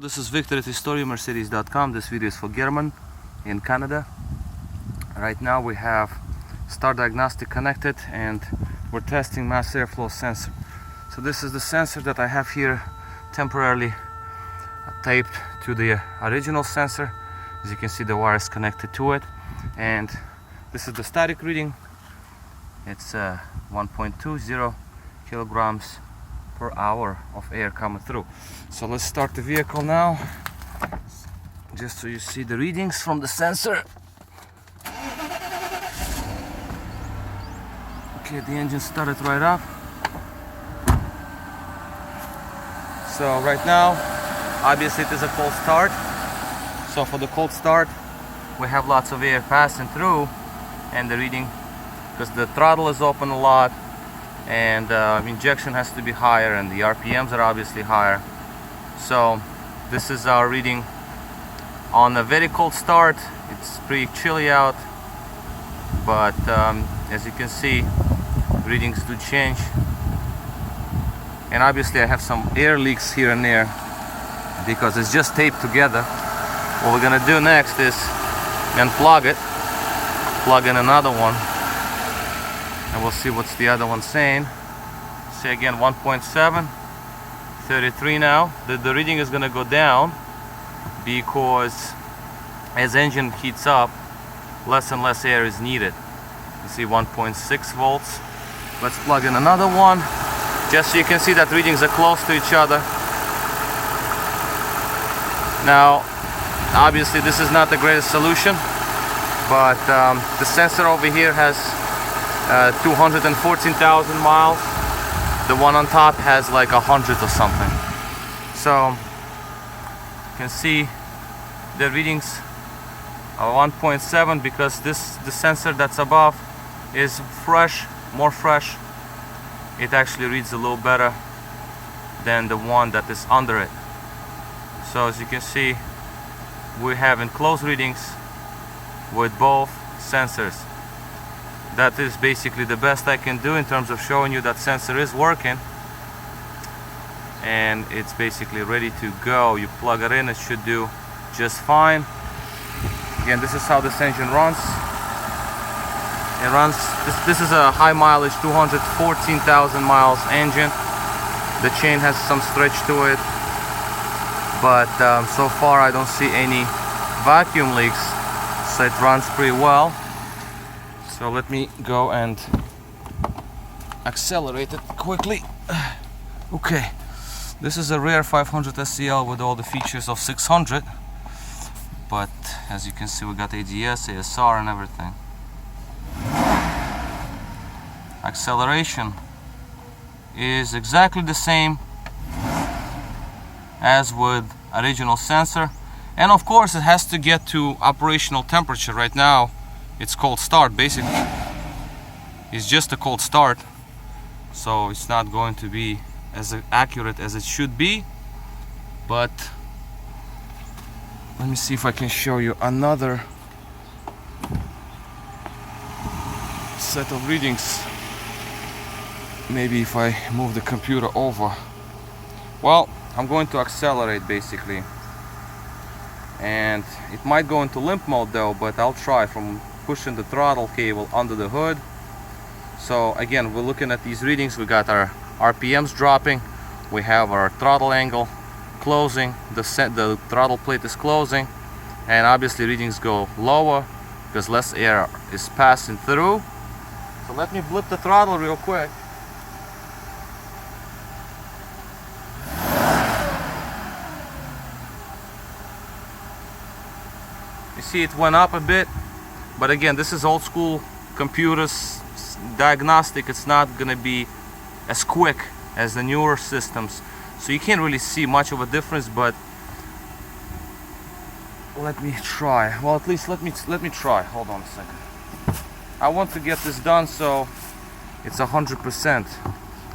This is Victor at HistorioMercedes.com. This video is for German in Canada. Right now we have Star Diagnostic connected and we're testing mass airflow sensor. So this is the sensor that I have here temporarily taped to the original sensor. As you can see, the wire is connected to it, and this is the static reading. It's 1.20 kilograms per hour of air coming through. So let's start the vehicle now, just so you see the readings from the sensor. Okay, the engine started right up. So right now, obviously it is a cold start. So for the cold start, we have lots of air passing through, and the reading, because the throttle is open a lot, and injection has to be higher, and the RPMs are obviously higher. So this is our reading on a very cold start. It's pretty chilly out, but as you can see, readings do change. And obviously I have some air leaks here and there because it's just taped together. What we're gonna do next is unplug it, plug in another one, and we'll see what's the other one saying. Say again 1.7, 33 now. The reading is gonna go down because as engine heats up, less and less air is needed. You see 1.6 volts. Let's plug in another one, just so you can see that readings are close to each other. Now, obviously this is not the greatest solution, but the sensor over here has 214,000 miles. The one on top has like 100 or something. So you can see the readings are 1.7 because the sensor that's above is fresh, more fresh. It actually reads a little better than the one that is under it. So as you can see, we're having close readings with both sensors. That is basically the best I can do in terms of showing you that sensor is working, and it's basically ready to go. You plug it in, it should do just fine. Again, this is how this engine runs. It runs, this is a high mileage 214,000 miles engine. The chain has some stretch to it, but so far I don't see any vacuum leaks, so it runs pretty well. So let me go and accelerate it quickly. Okay, this is a rare 500 SEL with all the features of 600, but as you can see, we got ADS, ASR and everything. Acceleration is exactly the same as with original sensor, and of course it has to get to operational temperature. Right now it's cold start, basically. It's just a cold start, so it's not going to be as accurate as it should be. But let me see if I can show you another set of readings. Maybe if I move the computer over. Well, I'm going to accelerate basically, and it might go into limp mode though, but I'll try from pushing the throttle cable under the hood. So again, we're looking at these readings. We got our RPMs dropping, we have our throttle angle closing, the throttle plate is closing, and obviously readings go lower because less air is passing through. So let me blip the throttle real quick. You see it went up a bit, but again, this is old school computers diagnostic. It's not gonna be as quick as the newer systems, so you can't really see much of a difference. But let me try. Well, at least let me try. Hold on a second. I want to get this done so it's 100%,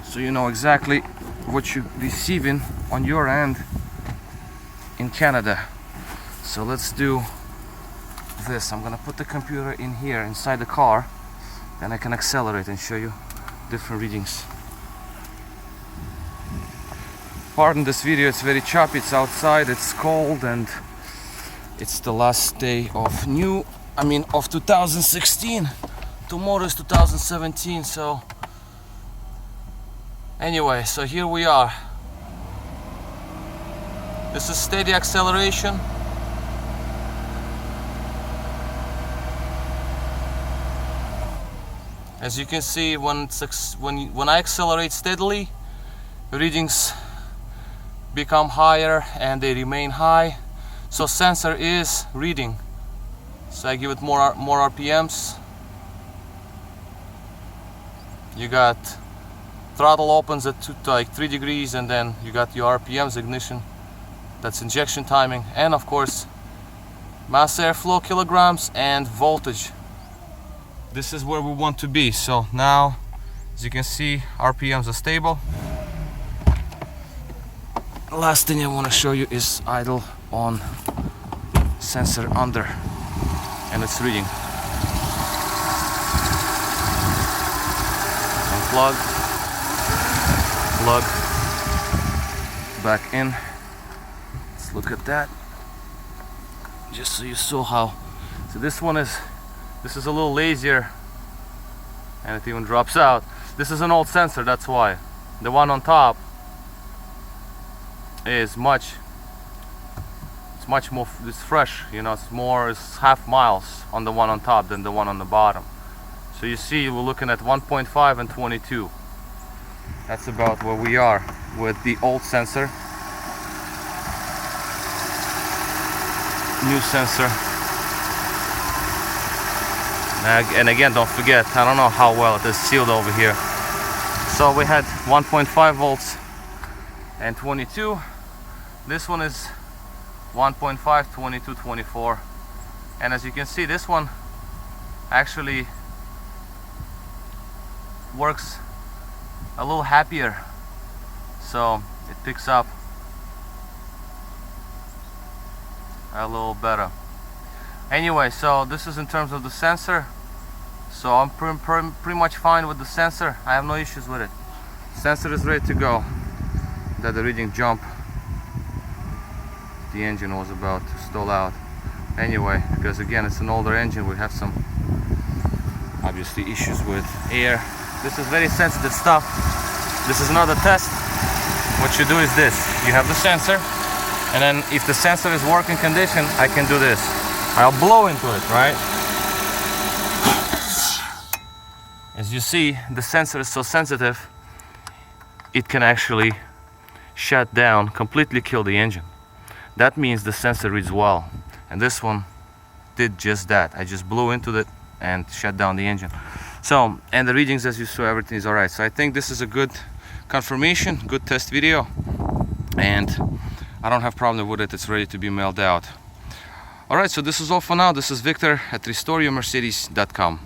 so you know exactly what you're receiving on your end in Canada. So let's do this. I'm gonna put the computer in here inside the car, and I can accelerate and show you different readings. pardon this video, it's very choppy, it's outside, it's cold, and it's the last day of of 2016. Tomorrow is 2017, so anyway, so here we are. This is steady acceleration. As you can see, when I accelerate steadily, readings become higher and they remain high. So sensor is reading. So I give it more RPMs. You got throttle opens at like 3 degrees, and then you got your RPMs, ignition, that's injection timing, and of course mass airflow, kilograms, and voltage. This is where we want to be. So now, as you can see, RPMs are stable. Last thing I want to show you is idle on, sensor under, and it's reading. Unplug, plug, back in. Let's look at that, just so you saw how. So this is a little lazier, and it even drops out. This is an old sensor, that's why. The one on top is much more, it's fresh, it's half miles on the one on top than the one on the bottom. So you see, we're looking at 1.5 and 22. That's about where we are with the old sensor. New sensor. And again, don't forget, I don't know how well it is sealed over here. So we had 1.5 volts and 22. This one is 1.5, 22, 24. And as you can see, this one actually works a little happier. So it picks up a little better. Anyway, so this is in terms of the sensor. So I'm pretty much fine with the sensor. I have no issues with it. Sensor is ready to go. That the reading jump. The engine was about to stall out. Anyway, because again it's an older engine, we have some obviously issues with air. This is very sensitive stuff. This is another test. What you do is this. You have the sensor, and then if the sensor is working condition, I can do this. I'll blow into it, right? As you see, the sensor is so sensitive, it can actually shut down, completely kill the engine. That means the sensor reads well. And this one did just that. I just blew into it and shut down the engine. So, and the readings, as you saw, everything is alright. So I think this is a good confirmation, good test video. And I don't have problem with it, it's ready to be mailed out. Alright, so this is all for now. This is Victor at RestoreYourMercedes.com.